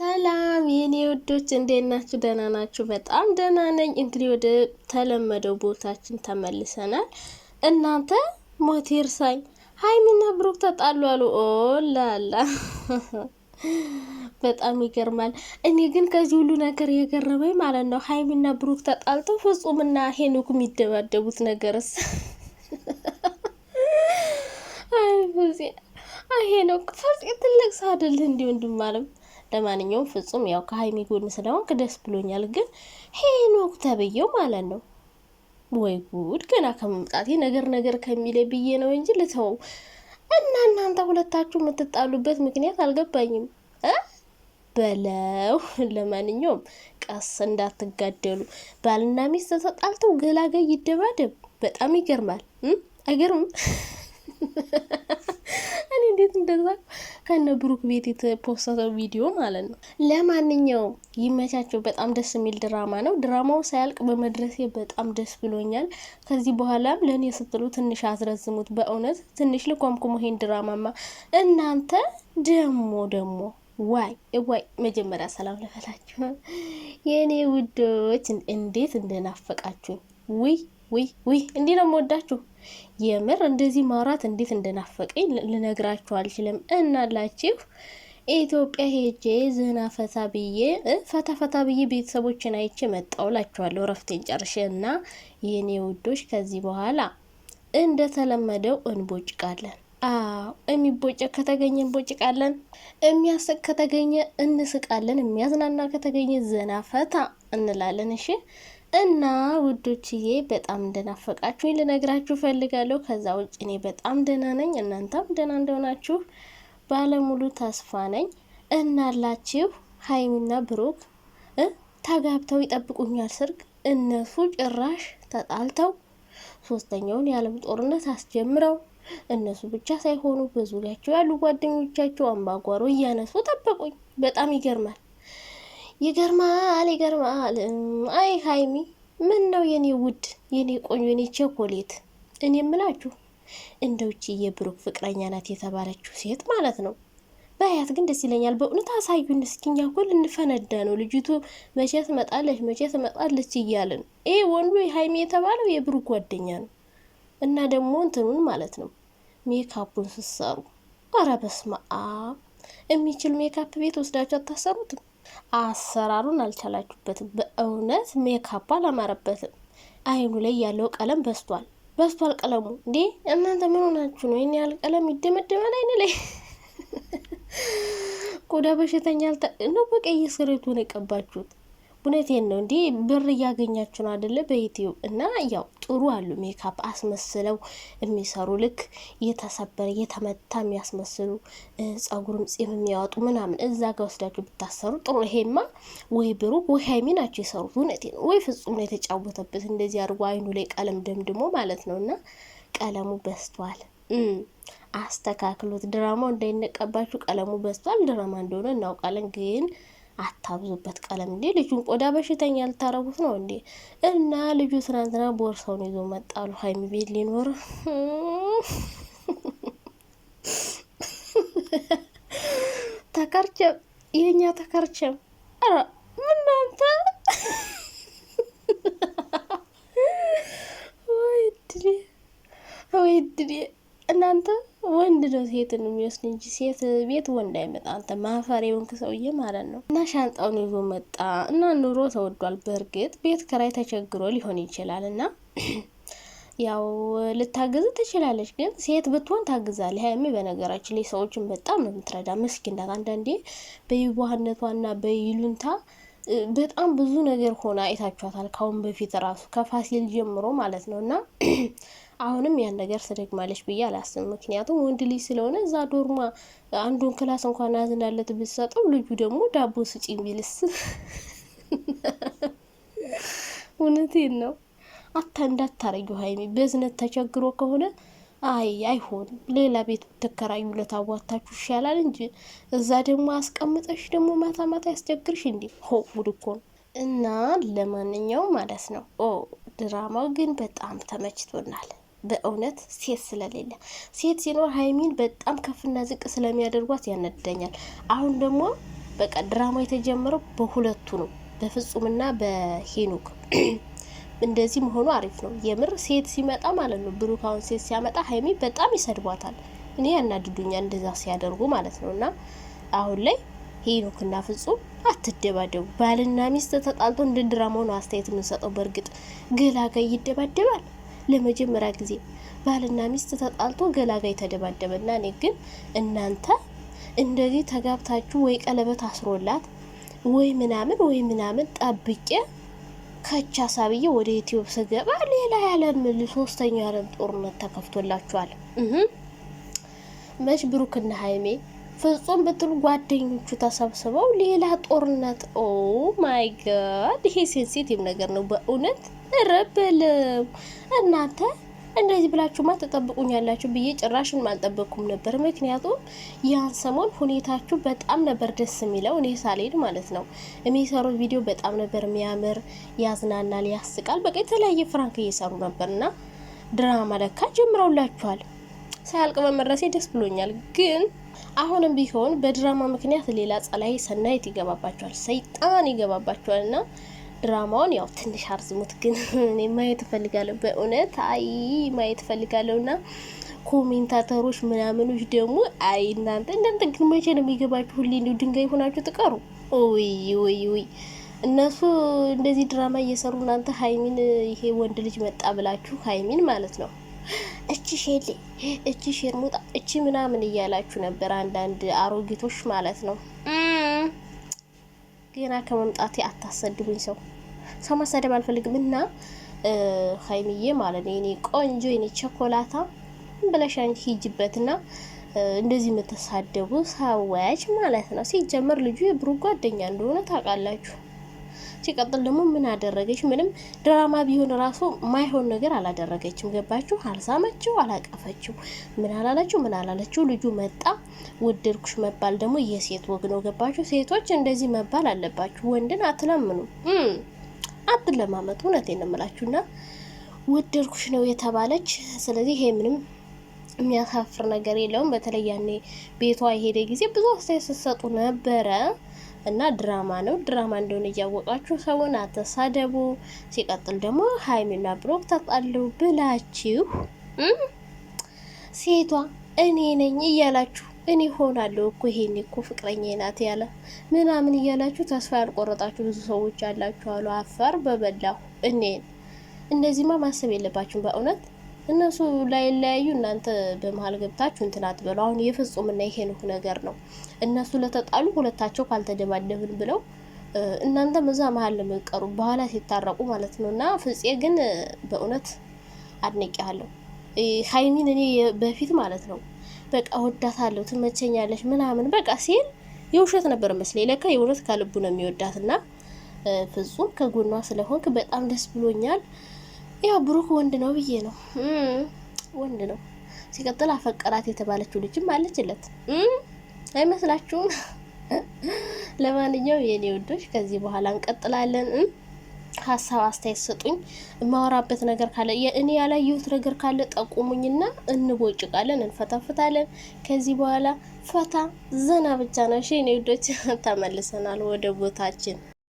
ሰላም የኔ ውዶች እንዴት ናችሁ? ደህና ናችሁ? በጣም ደህና ነኝ። እንግዲህ ወደ ተለመደው ቦታችን ተመልሰናል። እናንተ ሞት ይርሳኝ፣ ሀይሚና ብሩክ ተጣሉ አሉ። ኦ ላላ በጣም ይገርማል። እኔ ግን ከዚህ ሁሉ ነገር የገረመኝ ማለት ነው ሀይሚና ብሩክ ተጣልተው ፍጹምና ሄኖክ የሚደባደቡት ነገርስ አይ ሄኖክ ፈጽ ትልቅ ሰው አይደል እንዴ ወንድም አለም። ለማንኛውም ፍጹም ያው ከሀይሚ ጎን ስለሆንክ ደስ ብሎኛል። ግን ሄኖክ ተብዬው ማለት ነው ወይ ጉድ! ገና ከመምጣቴ ነገር ከሚለኝ ብዬ ነው እንጂ ልተው እና እናንተ ሁለታችሁ የምትጣሉበት ምክንያት አልገባኝም በለው። ለማንኛውም ቀስ እንዳትጋደሉ። ባልና ሚስት ተጣልተው ገላገይ ይደባደብ። በጣም ይገርማል። አይገርም? እኔ እንዴት እንደዛ ከነ ብሩክ ቤት የተፖስተው ቪዲዮ ማለት ነው። ለማንኛውም ይመቻቸው። በጣም ደስ የሚል ድራማ ነው። ድራማው ሳያልቅ በመድረሴ በጣም ደስ ብሎኛል። ከዚህ በኋላም ለእኔ ስትሉ ትንሽ አዝረዝሙት። በእውነት ትንሽ ልኮምኩሞ ይሄን ድራማማ እናንተ ደሞ ዋይ መጀመሪያ ሰላም ልበላችሁ የእኔ ውዶች፣ እንዴት እንደናፈቃችሁ። ውይ እንዲህ ነው የምወዳችሁ። የምር እንደዚህ ማውራት እንዴት እንደናፈቀኝ ልነግራችሁ አልችልም። እናላችሁ ኢትዮጵያ ሄጄ ዝና ፈታ ብዬ ቤተሰቦችን አይቼ መጣውላችኋለሁ። ረፍቴን ጨርሼ እና የኔ ውዶች ከዚህ በኋላ እንደተለመደው እንቦጭቃለን። የሚቦጨቅ ከተገኘ እንቦጭቃለን፣ የሚያስቅ ከተገኘ እንስቃለን፣ የሚያዝናና ከተገኘ ዘና ፈታ እንላለን። እሺ እና ውዶችዬ በጣም እንደናፈቃችሁኝ ልነግራችሁ ፈልጋለሁ። ከዛ ውጭ እኔ በጣም ደህና ነኝ፣ እናንተም ደህና እንደሆናችሁ ባለሙሉ ተስፋ ነኝ። እናላችሁ ሀይሚና ብሩክ ተጋብተው ይጠብቁኛል ሰርግ። እነሱ ጭራሽ ተጣልተው ሶስተኛውን የዓለም ጦርነት አስጀምረው እነሱ ብቻ ሳይሆኑ በዙሪያቸው ያሉ ጓደኞቻቸው አምባጓሮ እያነሱ ጠበቁኝ። በጣም ይገርማል። አይ ሀይሚ ምን ነው የኔ ውድ፣ የኔ ቆንጆ፣ የኔ ቸኮሌት። እኔ የምላችሁ እንደውቺ የብሩክ ፍቅረኛ ናት የተባለችው ሴት ማለት ነው በያት ግን ደስ ይለኛል። በእውነት አሳዩን እስኪኛ እኮ ልንፈነዳ ነው። ልጅቱ መቼ ትመጣለች እያለን ይሄ ወንዱ ሀይሚ የተባለው የብሩክ ጓደኛ ነው። እና ደግሞ እንትኑን ማለት ነው ሜካፑን ስሰሩ ኧረ በስመ አብ የሚችል ሜካፕ ቤት ወስዳችሁ አታሰሩትም? አሰራሩን አልቻላችሁበትም። በእውነት ሜካፕ አላማረበትም። አይኑ ላይ ያለው ቀለም በስቷል ቀለሙ። እንዴ እናንተ ምን ሆናችሁ ነው? ይሄን ያህል ቀለም ይደመደማል አይን ላይ? ቆዳ በሽተኛ ነው በቀይ ስሬቱ ነው የቀባችሁት። እውነቴን ነው። እንዴ ብር እያገኛችሁ ነው አይደለ? በዩቲዩብ እና ያው ጥሩ አሉ ሜካፕ አስመስለው የሚሰሩ ልክ የተሰበረ የተመታ የሚያስመስሉ ጸጉርም ጺም የሚያወጡ ምናምን እዛ ጋር ወስዳችሁ ብታሰሩ ጥሩ። ይሄማ ወይ ብሩክ ወይ ሀይሚ ናቸው የሰሩት። እውነቴን ነው። ወይ ፍጹም ነው የተጫወተበት እንደዚህ አድርጎ አይኑ ላይ ቀለም ደምድሞ ማለት ነው። እና ቀለሙ በስቷል። አስተካክሉት። ድራማው እንዳይነቀባችሁ። ቀለሙ በስቷል። ድራማ እንደሆነ እናውቃለን ግን አታብዙበት ቀለም። እንዴ ልጁን ቆዳ በሽተኛ ልታረጉት ነው እንዴ? እና ልጁ ትናንትና ቦርሳውን ይዞ መጣሉ ሀይሚ ቤት ሊኖር ተከርቸም የኛ ተከርቸም። ኧረ ምናንተ ወይ ድሬ እናንተ ወንድ ነው ሴትን የሚወስድ እንጂ ሴት ቤት ወንድ አይመጣ። አንተ ማፈሪያውን ሰውዬ ማለት ነው። እና ሻንጣውን ይዞ መጣ እና ኑሮ ተወዷል። በእርግጥ ቤት ክራይ ተቸግሮ ሊሆን ይችላል እና ያው ልታግዝ ትችላለች። ግን ሴት ብትሆን ታግዛለች። ሀይሚ በነገራችን ላይ ሰዎችን በጣም ነው የምትረዳ። ምስኪን ናት። አንዳንዴ በየዋህነቷና በይሉንታ በጣም ብዙ ነገር ሆና አይታችኋታል። ካሁን በፊት ራሱ ከፋሲል ጀምሮ ማለት ነው እና አሁንም ያን ነገር ትደግማለች ብዬ አላስብም። ምክንያቱም ወንድ ልጅ ስለሆነ እዛ ዶርማ አንዱን ክላስ እንኳን አዝናለት ብትሰጠው ልጁ ደግሞ ዳቦ ስጪኝ ቢልስ? እውነቴን ነው። እንዳታረጊው ሀይሚ። በዝነት ተቸግሮ ከሆነ አይሆንም። ሌላ ቤት ብትከራዩለት አዋታችሁ ይሻላል እንጂ እዛ ደግሞ አስቀምጠሽ ደግሞ ማታ ያስቸግርሽ እንዴ? ጉድ እኮ ነው። እና ለማንኛውም ማለት ነው ድራማው ግን በጣም ተመችቶናል። በእውነት ሴት ስለሌለ፣ ሴት ሲኖር ሀይሚን በጣም ከፍና ዝቅ ስለሚያደርጓት ያነደኛል። አሁን ደግሞ በቃ ድራማ የተጀመረው በሁለቱ ነው፣ በፍጹምና በሄኖክ። እንደዚህ መሆኑ አሪፍ ነው የምር። ሴት ሲመጣ ማለት ነው ብሩክ አሁን ሴት ሲያመጣ ሀይሚ በጣም ይሰድቧታል። እኔ ያናድዱኛል እንደዛ ሲያደርጉ ማለት ነው። እና አሁን ላይ ሄኖክና ፍጹም አትደባደቡ። ባልና ሚስት ተጣልቶ እንደ ድራማው ነው አስተያየት የምንሰጠው። በእርግጥ ገላጋይ ይደባደባል። ለመጀመሪያ ጊዜ ባልና ሚስት ተጣልቶ ገላጋይ ተደባደበና፣ እኔ ግን እናንተ እንደዚህ ተጋብታችሁ ወይ ቀለበት አስሮላት ወይ ምናምን ጠብቄ ከቻ ሳብዬ ወደ ዩቲዩብ ስገባ ሌላ ያለም ሶስተኛው ያለም ጦርነት ተከፍቶላችኋል። መች ብሩክና ሀይሜ ፍጹም ብትሉ ጓደኞቹ ተሰብስበው ሌላ ጦርነት። ኦ ማይ ጋድ! ይሄ ሴንሲቲቭ ነገር ነው በእውነት ረበለው። እናንተ እንደዚህ ብላችሁማ ተጠብቁኛላችሁ ብዬ ጭራሽን አልጠበቅኩም ነበር። ምክንያቱም ያን ሰሞን ሁኔታችሁ በጣም ነበር ደስ የሚለው፣ እኔ ሳልሄድ ማለት ነው። የሚሰሩት ቪዲዮ በጣም ነበር የሚያምር፣ ያዝናናል፣ ያስቃል። በቃ የተለያየ ፍራንክ እየሰሩ ነበርና ድራማ ለካ ጀምረውላችኋል። ሳያልቅ በመድረሴ ደስ ብሎኛል። ግን አሁንም ቢሆን በድራማ ምክንያት ሌላ ጸላይ ሰናይት ይገባባቸዋል፣ ሰይጣን ይገባባቸዋል። እና ድራማውን ያው ትንሽ አርዝሙት። ግን እኔ ማየት እፈልጋለሁ በእውነት ማየት እፈልጋለሁ። እና ኮሜንታተሮች ምናምኖች ደግሞ እናንተ ግን መቼ ነው የሚገባችሁ? ሁሌ እንዲሁ ድንጋይ ሆናችሁ ትቀሩ። ወይ እነሱ እንደዚህ ድራማ እየሰሩ እናንተ ሀይሚን ይሄ ወንድ ልጅ መጣ ብላችሁ ሀይሚን ማለት ነው እቺ ሼሌ እቺ ሼርሙጣ እቺ ምናምን እያላችሁ ነበር፣ አንዳንድ አሮጊቶች ማለት ነው። ገና ከመምጣቴ አታሰድቡኝ። ሰው ማሰደብ አልፈልግም። እና ሀይሚዬ ማለት ነው የኔ ቆንጆ የኔ ቸኮላታ ብለሽ አንቺ ሂጅበትና እንደዚህ የምትሳደቡ ሰዎች ማለት ነው። ሲጀመር ልጁ የብሩክ ጓደኛ እንደሆነ ታውቃላችሁ። ሲቀጥል ደግሞ ምን አደረገች? ምንም ድራማ ቢሆን ራሱ ማይሆን ነገር አላደረገችም። ገባችሁ? አልሳመችው፣ አላቀፈችው፣ ምን አላለችው። ልጁ መጣ። ወደድኩሽ መባል ደግሞ የሴት ወግ ነው። ገባችሁ? ሴቶች እንደዚህ መባል አለባችሁ። ወንድን አትለምኑ፣ አትለማመጡ። እውነቴን ነው የምላችሁና ወደድኩሽ ነው የተባለች። ስለዚህ ይሄ ምንም የሚያሳፍር ነገር የለውም። በተለይ ያኔ ቤቷ የሄደ ጊዜ ብዙ አስተያየት ስትሰጡ ነበረ። እና ድራማ ነው። ድራማ እንደሆነ እያወቃችሁ ሰውን አተሳደቡ። ሲቀጥል ደግሞ ሀይሚና ብሩክ ተጣሉ ብላችሁ ሴቷ እኔ ነኝ እያላችሁ እኔ ሆናለሁ እኮ ይሄኔ እኮ ፍቅረኛ ናት ያለ ምናምን እያላችሁ ተስፋ ያልቆረጣችሁ ብዙ ሰዎች አላችሁ አሉ። አፈር በበላሁ። እኔን እንደዚህማ ማሰብ የለባችሁም በእውነት። እነሱ ላይ ለያዩ እናንተ በመሀል ገብታችሁ እንትን አትበሉ። አሁን የፍጹምና የሄኖክ ነገር ነው። እነሱ ለተጣሉ ሁለታቸው ካልተደባደብን ብለው እናንተ መዛ መሀል ለመቀሩ በኋላ ሲታረቁ ማለት ነው። እና ፍፄ ግን በእውነት አድንቄያለሁ ሀይሚን። እኔ በፊት ማለት ነው በቃ ወዳታለሁ፣ ትመቸኛለች ምናምን በቃ ሲል የውሸት ነበር መስለኝ። ለካ የእውነት ከልቡ ነው የሚወዳትና ፍጹም ከጎኗ ስለሆንክ በጣም ደስ ብሎኛል። ያው ብሩክ ወንድ ነው ብዬ ነው፣ ወንድ ነው። ሲቀጥል አፈቀራት የተባለችው ልጅም አለችለት አይመስላችሁም? ለማንኛውም የኔ ውዶች ከዚህ በኋላ እንቀጥላለን። ሀሳብ አስተያየት ሰጡኝ። የማወራበት ነገር ካለ እኔ ያላየሁት ነገር ካለ ጠቁሙኝና እንቦጭቃለን፣ እንፈታፍታለን። ከዚህ በኋላ ፈታ ዘና ብቻ ነው። እሺ የኔ ውዶች ተመልሰናል ወደ ቦታችን።